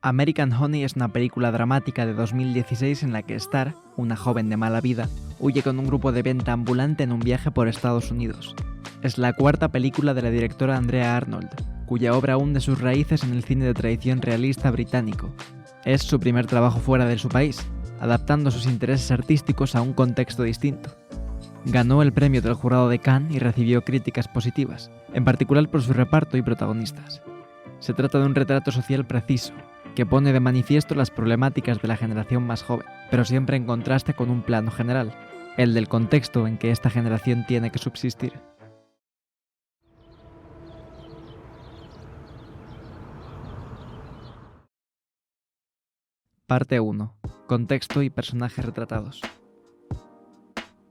American Honey es una película dramática de 2016 en la que Star, una joven de mala vida, huye con un grupo de venta ambulante en un viaje por Estados Unidos. Es la cuarta película de la directora Andrea Arnold, cuya obra hunde sus raíces en el cine de tradición realista británico. Es su primer trabajo fuera de su país, adaptando sus intereses artísticos a un contexto distinto. Ganó el premio del jurado de Cannes y recibió críticas positivas, en particular por su reparto y protagonistas. Se trata de un retrato social preciso, que pone de manifiesto las problemáticas de la generación más joven, pero siempre en contraste con un plano general, el del contexto en que esta generación tiene que subsistir. Parte 1. Contexto y personajes retratados.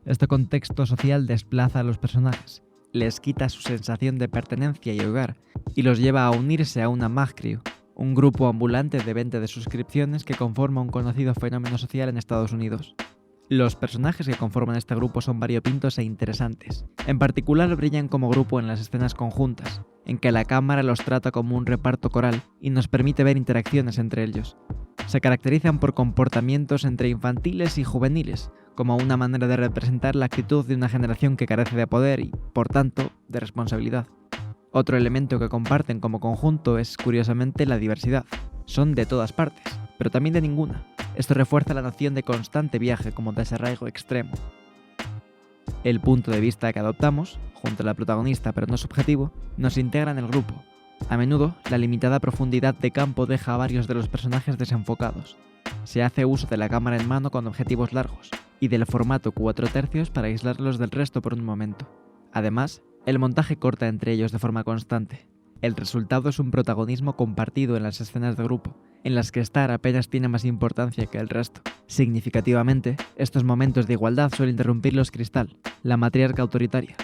Este contexto social desplaza a los personajes, les quita su sensación de pertenencia y hogar, y los lleva a unirse a una Mag Crew, un grupo ambulante de venta de suscripciones que conforma un conocido fenómeno social en Estados Unidos. Los personajes que conforman este grupo son variopintos e interesantes. En particular brillan como grupo en las escenas conjuntas, en que la cámara los trata como un reparto coral y nos permite ver interacciones entre ellos. Se caracterizan por comportamientos entre infantiles y juveniles, como una manera de representar la actitud de una generación que carece de poder y, por tanto, de responsabilidad. Otro elemento que comparten como conjunto es, curiosamente, la diversidad. Son de todas partes, pero también de ninguna. Esto refuerza la noción de constante viaje como desarraigo extremo. El punto de vista que adoptamos, junto a la protagonista pero no subjetivo, nos integra en el grupo. A menudo, la limitada profundidad de campo deja a varios de los personajes desenfocados. Se hace uso de la cámara en mano con objetivos largos, y del formato 4/3 para aislarlos del resto por un momento. Además, el montaje corta entre ellos de forma constante. El resultado es un protagonismo compartido en las escenas de grupo, en las que Star apenas tiene más importancia que el resto. Significativamente, estos momentos de igualdad suele interrumpirlos Cristal, la matriarca autoritaria.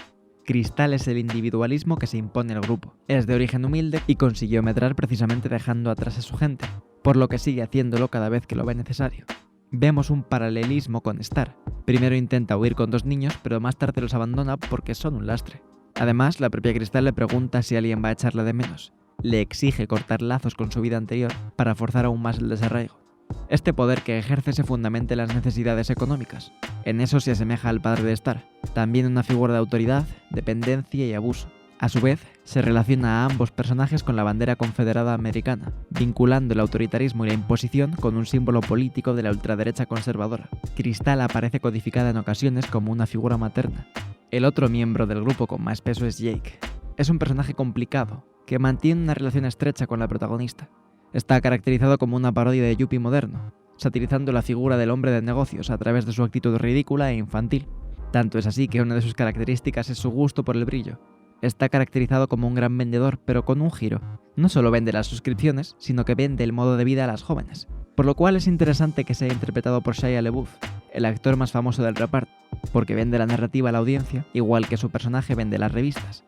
Cristal es el individualismo que se impone al grupo. Es de origen humilde y consiguió medrar precisamente dejando atrás a su gente, por lo que sigue haciéndolo cada vez que lo ve necesario. Vemos un paralelismo con Star. Primero intenta huir con 2 niños, pero más tarde los abandona porque son un lastre. Además, la propia Cristal le pregunta si alguien va a echarla de menos. Le exige cortar lazos con su vida anterior para forzar aún más el desarraigo. Este poder que ejerce se fundamenta en las necesidades económicas. En eso se asemeja al padre de Star, también una figura de autoridad, dependencia y abuso. A su vez, se relaciona a ambos personajes con la bandera confederada americana, vinculando el autoritarismo y la imposición con un símbolo político de la ultraderecha conservadora. Cristal aparece codificada en ocasiones como una figura materna. El otro miembro del grupo con más peso es Jake. Es un personaje complicado, que mantiene una relación estrecha con la protagonista. Está caracterizado como una parodia de yuppie moderno, satirizando la figura del hombre de negocios a través de su actitud ridícula e infantil. Tanto es así que una de sus características es su gusto por el brillo. Está caracterizado como un gran vendedor, pero con un giro. No solo vende las suscripciones, sino que vende el modo de vida a las jóvenes. Por lo cual es interesante que sea interpretado por Shia LaBeouf, el actor más famoso del reparto, porque vende la narrativa a la audiencia, igual que su personaje vende las revistas.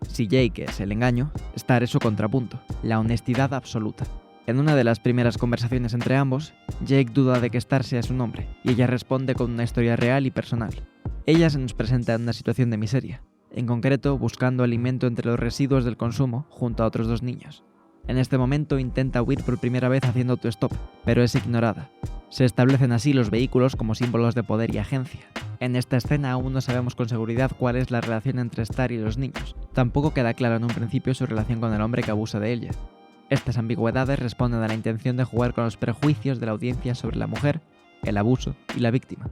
Si Jake es el engaño, Star es su contrapunto, la honestidad absoluta. En una de las primeras conversaciones entre ambos, Jake duda de que Star sea su nombre, y ella responde con una historia real y personal. Ella se nos presenta en una situación de miseria, en concreto buscando alimento entre los residuos del consumo junto a otros 2 niños. En este momento intenta huir por primera vez haciendo autostop, pero es ignorada. Se establecen así los vehículos como símbolos de poder y agencia. En esta escena aún no sabemos con seguridad cuál es la relación entre Star y los niños. Tampoco queda claro en un principio su relación con el hombre que abusa de ella. Estas ambigüedades responden a la intención de jugar con los prejuicios de la audiencia sobre la mujer, el abuso y la víctima.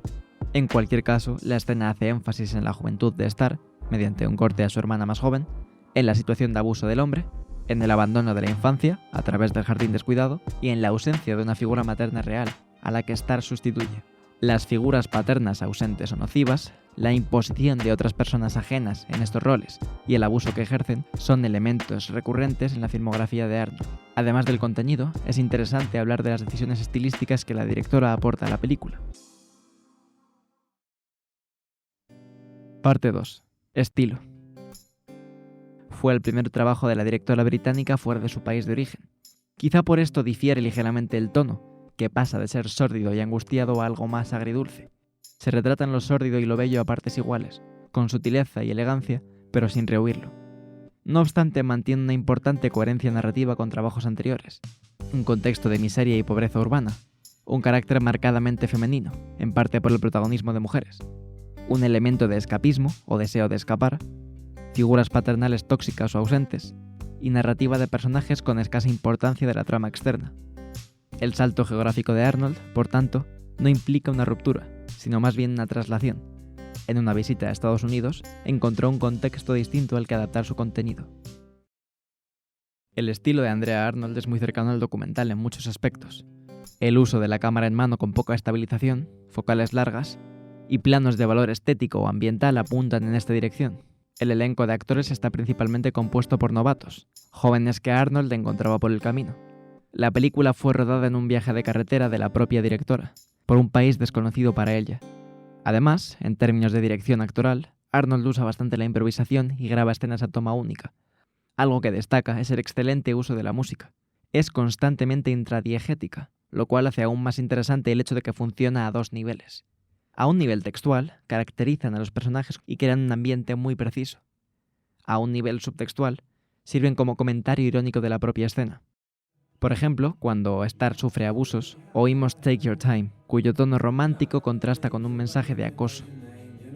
En cualquier caso, la escena hace énfasis en la juventud de Star, mediante un corte a su hermana más joven, en la situación de abuso del hombre, en el abandono de la infancia, a través del jardín descuidado, y en la ausencia de una figura materna real, a la que Star sustituye. Las figuras paternas ausentes o nocivas, la imposición de otras personas ajenas en estos roles y el abuso que ejercen son elementos recurrentes en la filmografía de Arnold. Además del contenido, es interesante hablar de las decisiones estilísticas que la directora aporta a la película. Parte 2. Estilo. Fue el primer trabajo de la directora británica fuera de su país de origen. Quizá por esto difiere ligeramente el tono, que pasa de ser sórdido y angustiado a algo más agridulce. Se retratan lo sórdido y lo bello a partes iguales, con sutileza y elegancia, pero sin rehuirlo. No obstante, mantiene una importante coherencia narrativa con trabajos anteriores, un contexto de miseria y pobreza urbana, un carácter marcadamente femenino, en parte por el protagonismo de mujeres, un elemento de escapismo o deseo de escapar, figuras paternales tóxicas o ausentes, y narrativa de personajes con escasa importancia de la trama externa. El salto geográfico de Arnold, por tanto, no implica una ruptura, sino más bien una traslación. En una visita a Estados Unidos, encontró un contexto distinto al que adaptar su contenido. El estilo de Andrea Arnold es muy cercano al documental en muchos aspectos. El uso de la cámara en mano con poca estabilización, focales largas y planos de valor estético o ambiental apuntan en esta dirección. El elenco de actores está principalmente compuesto por novatos, jóvenes que Arnold encontraba por el camino. La película fue rodada en un viaje de carretera de la propia directora, por un país desconocido para ella. Además, en términos de dirección actoral, Arnold usa bastante la improvisación y graba escenas a toma única. Algo que destaca es el excelente uso de la música. Es constantemente intradiegética, lo cual hace aún más interesante el hecho de que funciona a dos niveles. A un nivel textual, caracterizan a los personajes y crean un ambiente muy preciso. A un nivel subtextual, sirven como comentario irónico de la propia escena. Por ejemplo, cuando Star sufre abusos, oímos Take Your Time, cuyo tono romántico contrasta con un mensaje de acoso.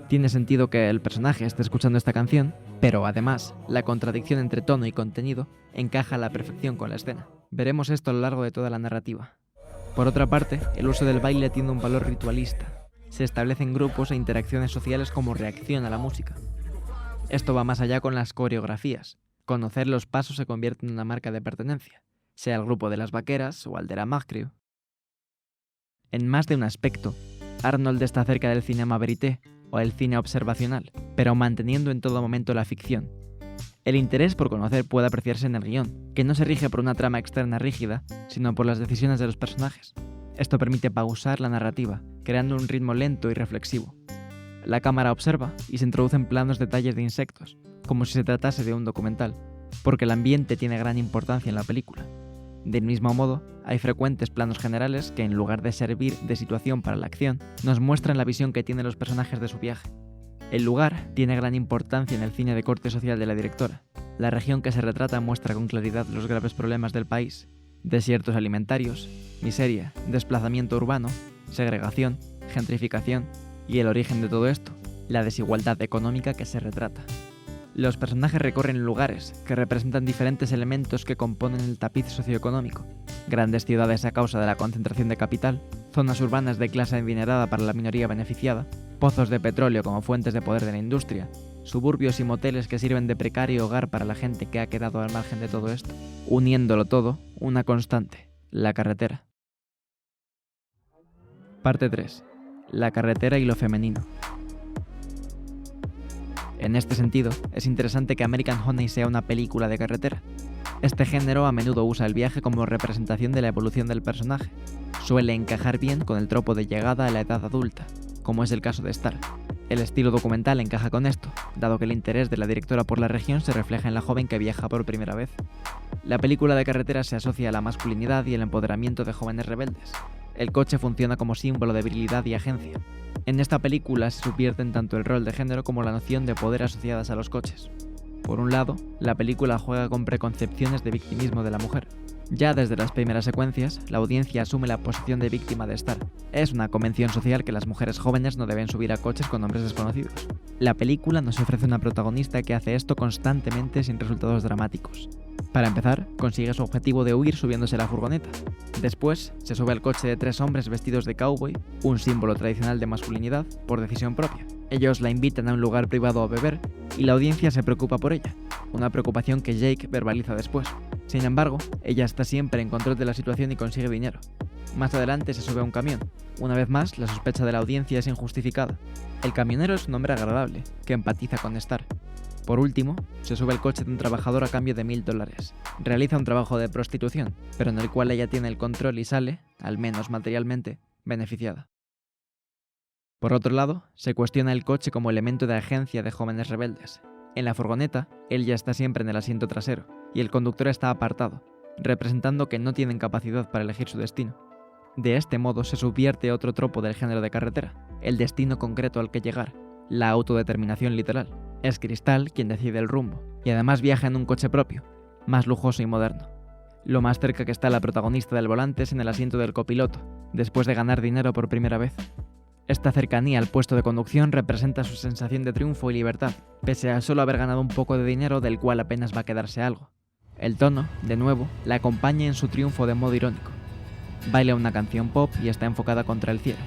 Tiene sentido que el personaje esté escuchando esta canción, pero además, la contradicción entre tono y contenido encaja a la perfección con la escena. Veremos esto a lo largo de toda la narrativa. Por otra parte, el uso del baile tiene un valor ritualista. Se establecen grupos e interacciones sociales como reacción a la música. Esto va más allá con las coreografías. Conocer los pasos se convierte en una marca de pertenencia, sea el grupo de las vaqueras o al de la Mag-Crew. En más de un aspecto, Arnold está cerca del cinema verité o el cine observacional, pero manteniendo en todo momento la ficción. El interés por conocer puede apreciarse en el guión, que no se rige por una trama externa rígida, sino por las decisiones de los personajes. Esto permite pausar la narrativa, creando un ritmo lento y reflexivo. La cámara observa y se introducen planos detalles de insectos, como si se tratase de un documental, porque el ambiente tiene gran importancia en la película. Del mismo modo, hay frecuentes planos generales que, en lugar de servir de situación para la acción, nos muestran la visión que tienen los personajes de su viaje. El lugar tiene gran importancia en el cine de corte social de la directora. La región que se retrata muestra con claridad los graves problemas del país: desiertos alimentarios, miseria, desplazamiento urbano, segregación, gentrificación y el origen de todo esto, la desigualdad económica que se retrata. Los personajes recorren lugares que representan diferentes elementos que componen el tapiz socioeconómico: grandes ciudades a causa de la concentración de capital, zonas urbanas de clase adinerada para la minoría beneficiada, pozos de petróleo como fuentes de poder de la industria, suburbios y moteles que sirven de precario hogar para la gente que ha quedado al margen de todo esto. Uniéndolo todo, una constante: la carretera. Parte 3. La carretera y lo femenino. En este sentido, es interesante que American Honey sea una película de carretera. Este género a menudo usa el viaje como representación de la evolución del personaje. Suele encajar bien con el tropo de llegada a la edad adulta, como es el caso de Star. El estilo documental encaja con esto, dado que el interés de la directora por la región se refleja en la joven que viaja por primera vez. La película de carretera se asocia a la masculinidad y el empoderamiento de jóvenes rebeldes. El coche funciona como símbolo de virilidad y agencia. En esta película se subvierten tanto el rol de género como la noción de poder asociadas a los coches. Por un lado, la película juega con preconcepciones de victimismo de la mujer. Ya desde las primeras secuencias, la audiencia asume la posición de víctima de Star. Es una convención social que las mujeres jóvenes no deben subir a coches con hombres desconocidos. La película nos ofrece una protagonista que hace esto constantemente sin resultados dramáticos. Para empezar, consigue su objetivo de huir subiéndose a la furgoneta. Después, se sube al coche de 3 hombres vestidos de cowboy, un símbolo tradicional de masculinidad, por decisión propia. Ellos la invitan a un lugar privado a beber, y la audiencia se preocupa por ella, una preocupación que Jake verbaliza después. Sin embargo, ella está siempre en control de la situación y consigue dinero. Más adelante se sube a un camión. Una vez más, la sospecha de la audiencia es injustificada. El camionero es un hombre agradable, que empatiza con Star. Por último, se sube al coche de un trabajador a cambio de $1000. Realiza un trabajo de prostitución, pero en el cual ella tiene el control y sale, al menos materialmente, beneficiada. Por otro lado, se cuestiona el coche como elemento de agencia de jóvenes rebeldes. En la furgoneta, él ya está siempre en el asiento trasero, y el conductor está apartado, representando que no tienen capacidad para elegir su destino. De este modo se subvierte otro tropo del género de carretera: el destino concreto al que llegar, la autodeterminación literal. Es Crystal quien decide el rumbo, y además viaja en un coche propio, más lujoso y moderno. Lo más cerca que está la protagonista del volante es en el asiento del copiloto, después de ganar dinero por primera vez. Esta cercanía al puesto de conducción representa su sensación de triunfo y libertad, pese a solo haber ganado un poco de dinero del cual apenas va a quedarse algo. El tono, de nuevo, la acompaña en su triunfo de modo irónico. Baila una canción pop y está enfocada contra el cielo.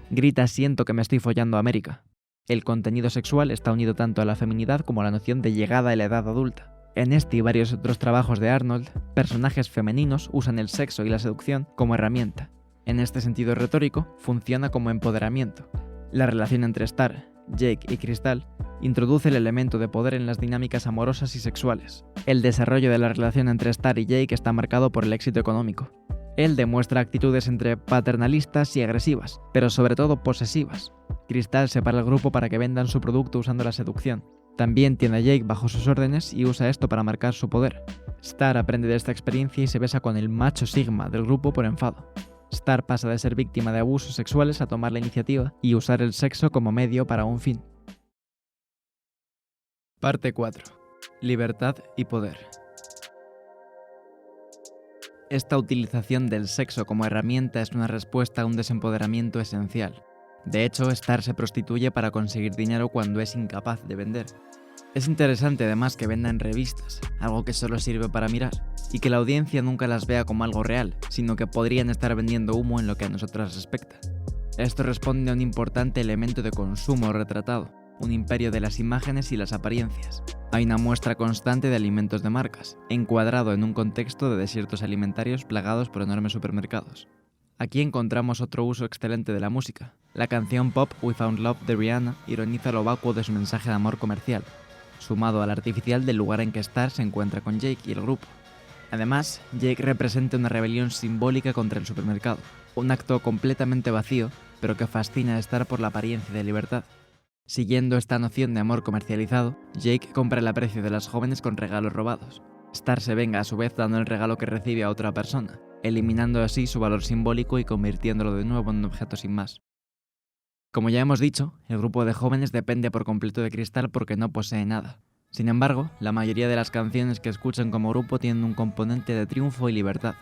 Grita "siento que me estoy follando a América". El contenido sexual está unido tanto a la feminidad como a la noción de llegada a la edad adulta. En este y varios otros trabajos de Arnold, personajes femeninos usan el sexo y la seducción como herramienta. En este sentido retórico, funciona como empoderamiento. La relación entre Star, Jake y Crystal introduce el elemento de poder en las dinámicas amorosas y sexuales. El desarrollo de la relación entre Star y Jake está marcado por el éxito económico. Él demuestra actitudes entre paternalistas y agresivas, pero sobre todo posesivas. Crystal separa al grupo para que vendan su producto usando la seducción. También tiene a Jake bajo sus órdenes y usa esto para marcar su poder. Star aprende de esta experiencia y se besa con el macho sigma del grupo por enfado. Star pasa de ser víctima de abusos sexuales a tomar la iniciativa y usar el sexo como medio para un fin. Parte 4. Libertad y poder. Esta utilización del sexo como herramienta es una respuesta a un desempoderamiento esencial. De hecho, Star se prostituye para conseguir dinero cuando es incapaz de vender. Es interesante además que vendan revistas, algo que solo sirve para mirar, y que la audiencia nunca las vea como algo real, sino que podrían estar vendiendo humo en lo que a nosotras respecta. Esto responde a un importante elemento de consumo retratado, un imperio de las imágenes y las apariencias. Hay una muestra constante de alimentos de marcas, encuadrado en un contexto de desiertos alimentarios plagados por enormes supermercados. Aquí encontramos otro uso excelente de la música. La canción pop We Found Love de Rihanna ironiza lo vacuo de su mensaje de amor comercial, sumado al artificial del lugar en que Star se encuentra con Jake y el grupo. Además, Jake representa una rebelión simbólica contra el supermercado, un acto completamente vacío, pero que fascina a Star por la apariencia de libertad. Siguiendo esta noción de amor comercializado, Jake compra el aprecio de las jóvenes con regalos robados. Star se venga a su vez dando el regalo que recibe a otra persona, eliminando así su valor simbólico y convirtiéndolo de nuevo en un objeto sin más. Como ya hemos dicho, el grupo de jóvenes depende por completo de Crystal porque no posee nada. Sin embargo, la mayoría de las canciones que escuchan como grupo tienen un componente de triunfo y libertad.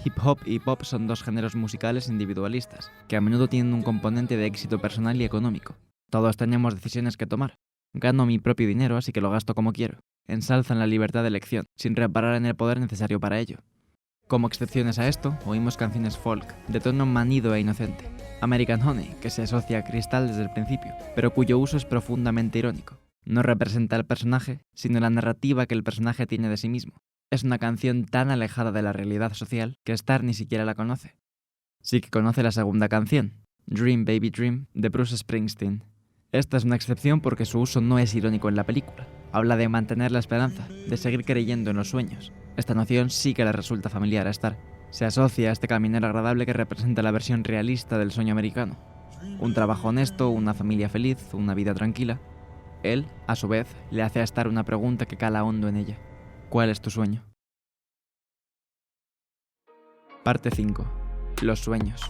Hip hop y pop son dos géneros musicales individualistas, que a menudo tienen un componente de éxito personal y económico. Todos tenemos decisiones que tomar. Gano mi propio dinero, así que lo gasto como quiero. Ensalzan la libertad de elección, sin reparar en el poder necesario para ello. Como excepciones a esto, oímos canciones folk, de tono manido e inocente. American Honey, que se asocia a Crystal desde el principio, pero cuyo uso es profundamente irónico. No representa al personaje, sino la narrativa que el personaje tiene de sí mismo. Es una canción tan alejada de la realidad social que Star ni siquiera la conoce. Sí que conoce la segunda canción, Dream Baby Dream, de Bruce Springsteen. Esta es una excepción porque su uso no es irónico en la película. Habla de mantener la esperanza, de seguir creyendo en los sueños. Esta noción sí que le resulta familiar a Star. Se asocia a este caminero agradable que representa la versión realista del sueño americano. Un trabajo honesto, una familia feliz, una vida tranquila. Él, a su vez, le hace a Star una pregunta que cala hondo en ella. ¿Cuál es tu sueño? Parte 5. Los sueños.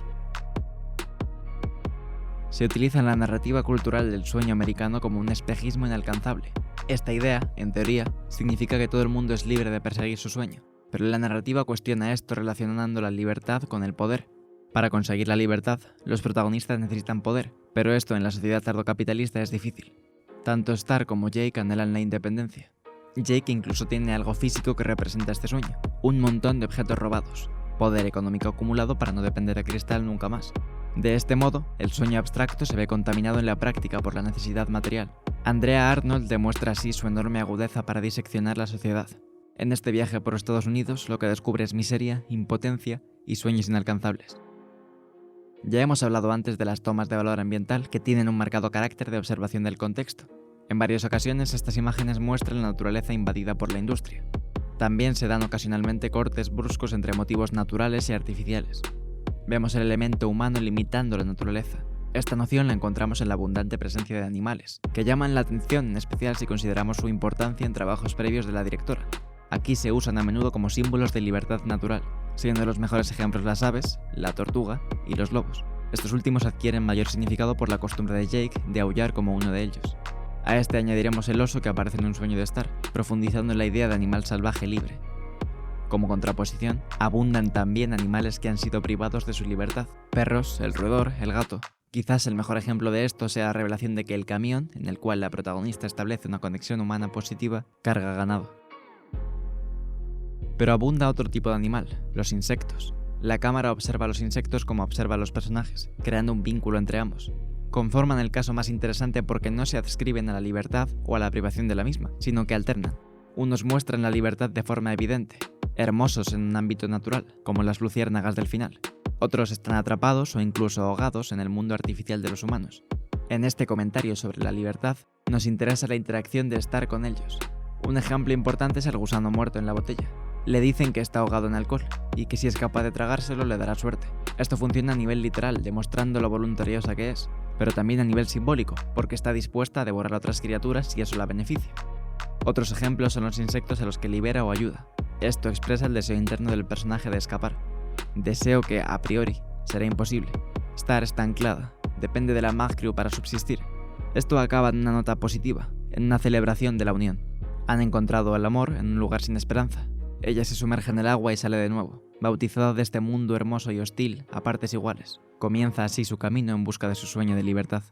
Se utiliza en la narrativa cultural del sueño americano como un espejismo inalcanzable. Esta idea, en teoría, significa que todo el mundo es libre de perseguir su sueño, pero la narrativa cuestiona esto relacionando la libertad con el poder. Para conseguir la libertad, los protagonistas necesitan poder, pero esto en la sociedad tardocapitalista es difícil. Tanto Star como Jake anhelan la independencia. Jake incluso tiene algo físico que representa este sueño, un montón de objetos robados, poder económico acumulado para no depender de Crystal nunca más. De este modo, el sueño abstracto se ve contaminado en la práctica por la necesidad material. Andrea Arnold demuestra así su enorme agudeza para diseccionar la sociedad. En este viaje por Estados Unidos, lo que descubre es miseria, impotencia y sueños inalcanzables. Ya hemos hablado antes de las tomas de valor ambiental que tienen un marcado carácter de observación del contexto. En varias ocasiones, estas imágenes muestran la naturaleza invadida por la industria. También se dan ocasionalmente cortes bruscos entre motivos naturales y artificiales. Vemos el elemento humano limitando la naturaleza. Esta noción la encontramos en la abundante presencia de animales, que llaman la atención en especial si consideramos su importancia en trabajos previos de la directora. Aquí se usan a menudo como símbolos de libertad natural, siendo los mejores ejemplos las aves, la tortuga y los lobos. Estos últimos adquieren mayor significado por la costumbre de Jake de aullar como uno de ellos. A este añadiremos el oso que aparece en Un sueño de estar, profundizando en la idea de animal salvaje libre. Como contraposición, abundan también animales que han sido privados de su libertad. Perros, el roedor, el gato. Quizás el mejor ejemplo de esto sea la revelación de que el camión, en el cual la protagonista establece una conexión humana positiva, carga ganado. Pero abunda otro tipo de animal, los insectos. La cámara observa a los insectos como observa a los personajes, creando un vínculo entre ambos. Conforman el caso más interesante porque no se adscriben a la libertad o a la privación de la misma, sino que alternan. Unos muestran la libertad de forma evidente, hermosos en un ámbito natural, como las luciérnagas del final. Otros están atrapados o incluso ahogados en el mundo artificial de los humanos. En este comentario sobre la libertad, nos interesa la interacción de estar con ellos. Un ejemplo importante es el gusano muerto en la botella. Le dicen que está ahogado en alcohol, y que si es capaz de tragárselo le dará suerte. Esto funciona a nivel literal, demostrando lo voluntariosa que es, pero también a nivel simbólico, porque está dispuesta a devorar a otras criaturas si eso la beneficia. Otros ejemplos son los insectos a los que libera o ayuda. Esto expresa el deseo interno del personaje de escapar. Deseo que, a priori, será imposible. Star está anclada, depende de la Mag Crew para subsistir. Esto acaba en una nota positiva, en una celebración de la unión. Han encontrado el amor en un lugar sin esperanza. Ella se sumerge en el agua y sale de nuevo, bautizada de este mundo hermoso y hostil a partes iguales. Comienza así su camino en busca de su sueño de libertad.